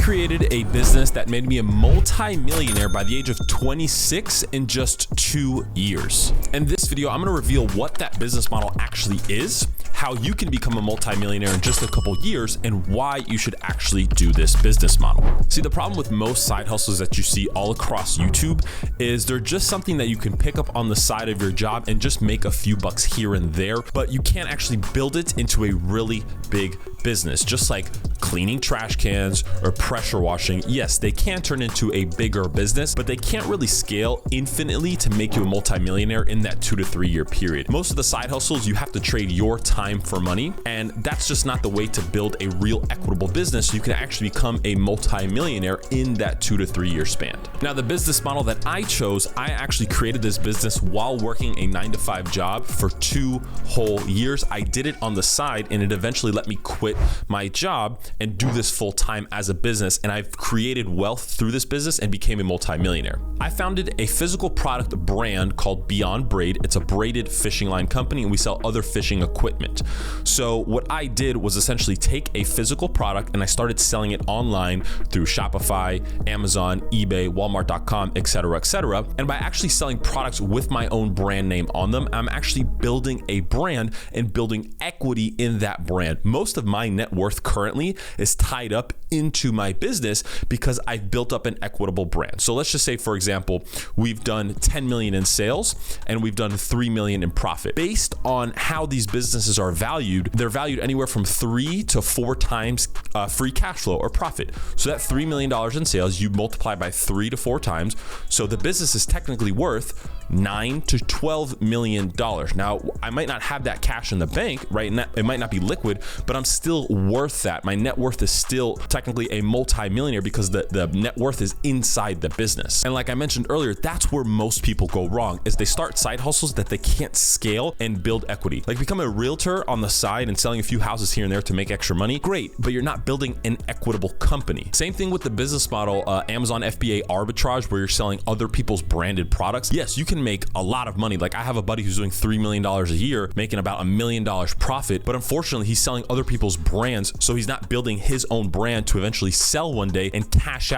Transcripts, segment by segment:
created a business that made me a multi-millionaire by the age of 26 in just 2 years. In this video, I'm gonna reveal what that business model actually is, how you can become a multi-millionaire in just a couple years, and why you should actually do this business model. See, the problem with most side hustles that you see all across YouTube is they're just something that you can pick up on the side of your job and just make a few bucks here and there, but you can't actually build it into a really big business. Just like cleaning trash cans or pressure washing, yes, they can turn into a bigger business, but they can't really scale infinitely to make you a multi-millionaire in that 2 to 3 year period. Most of the side hustles, you have to trade your time for money, and that's just not the way to build a real equitable business. You can actually become a multi-millionaire in that 2 to 3 year span. Now, the business model that I chose, I actually created this business while working a 9-to-5 job for 2 whole years. I did it on the side, and it eventually let me quit my job and do this full time as a business. And I've created wealth through this business and became a multi-millionaire. I founded a physical product brand called Beyond Braid. It's a braided fishing line company, and we sell other fishing equipment. So what I did was essentially take a physical product and I started selling it online through Shopify, Amazon, eBay, Walmart.com, etc., etc. And by actually selling products with my own brand name on them, I'm actually building a brand and building equity in that brand. Most of my net worth currently is tied up into my business because I've built up an equitable brand. So let's just say, for example, we've done 10 million in sales and we've done 3 million in profit. Based on how these businesses are valued, they're valued anywhere from 3 to 4 times free cash flow or profit. So that $3 million in sales, you multiply by 3 to 4 times. So the business is technically worth $9 to $12 million. Now, I might not have that cash in the bank, right? And it might not be liquid, but I'm still worth that. My net worth is still technically a multi-millionaire because the net worth is inside the business. And like I mentioned earlier, that's where most people go wrong, is they start side hustles that they can't scale and build equity. Like become a realtor on the side and selling a few houses here and there to make extra money. Great, but you're not building an equitable company. Same thing with the business model, Amazon FBA arbitrage, where you're selling other people's branded products. Yes, you can make a lot of money. Like I have a buddy who's doing $3 million a year, making about $1 million profit, but unfortunately he's selling other people's brands, so he's not building his own brand to eventually sell one day and cash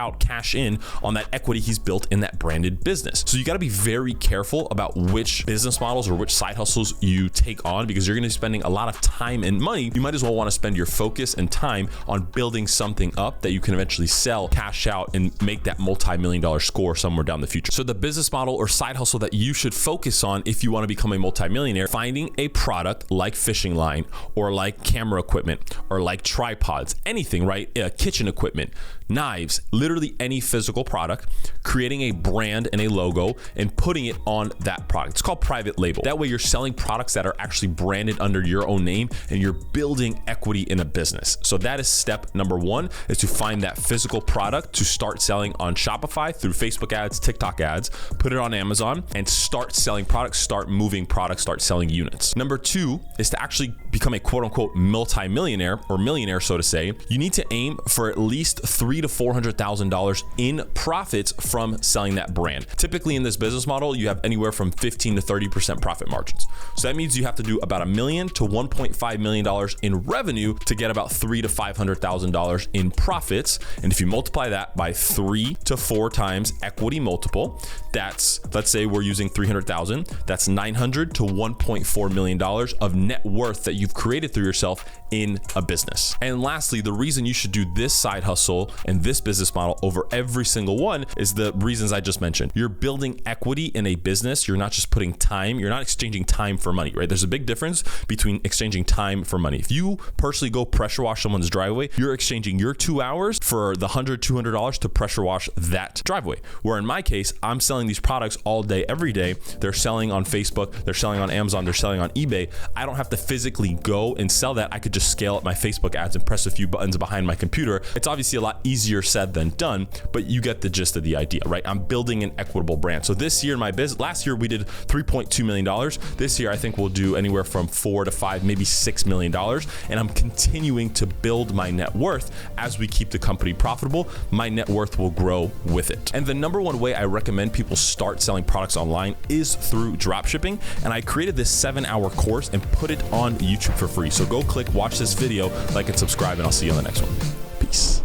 in on that equity he's built in that branded business. So you got to be very careful about which business models or which side hustles you take on, because you're going to be spending a lot of time and money. You might as well want to spend your focus and time on building something up that you can eventually sell, cash out, and make that multi-million-dollar score somewhere down the future. So the business model or side hustle that you should focus on if you want to become a multi-millionaire, finding a product like fishing line or like camera equipment or like tripods, anything, right? Kitchen equipment, knives, literally any physical product, creating a brand and a logo and putting it on that product. It's called private label. That way you're selling products that are actually branded under your own name and you're building equity in a business. So that is step number 1, is to find that physical product to start selling on Shopify through Facebook ads, TikTok ads, put it on Amazon and start selling products, start moving products, start selling units. Number 2 is to actually become a quote unquote multi-millionaire or millionaire, so to say. You need to aim for at least $300,000 to $400,000 in profits from selling that brand. Typically in this business model, you have anywhere from 15 to 30% profit margins. So that means you have to do about $1 million to $1.5 million in revenue to get about $300,000 to $500,000 in profits. And if you multiply that by 3 to 4 times equity multiple, that's, let's say we're using 300,000, that's $900,000 to $1.4 million of net worth that you've created through yourself in a business. And lastly, the reason you should do this side hustle and this business model over every single one is the reasons I just mentioned. You're building equity in a business. You're not just putting time, you're not exchanging time for money, right? There's a big difference between exchanging time for money. If you personally go pressure wash someone's driveway, you're exchanging your 2 hours for the $100, $200 to pressure wash that driveway. Where in my case, I'm selling these products all day, every day. They're selling on Facebook, they're selling on Amazon, they're selling on eBay. I don't have to physically go and sell that. I could just scale up my Facebook ads and press a few buttons behind my computer. It's obviously a lot easier said than done, but you get the gist of the idea, right? I'm building an equitable brand. So this year in my business, last year we did $3.2 million. This year I think we'll do anywhere from 4 to 5, maybe $6 million. And I'm continuing to build my net worth as we keep the company profitable. My net worth will grow with it. And the number one way I recommend people start selling products online is through dropshipping. And I created this 7-hour course and put it on YouTube for free. So go click, watch this video, like and subscribe, and I'll see you on the next one. Peace.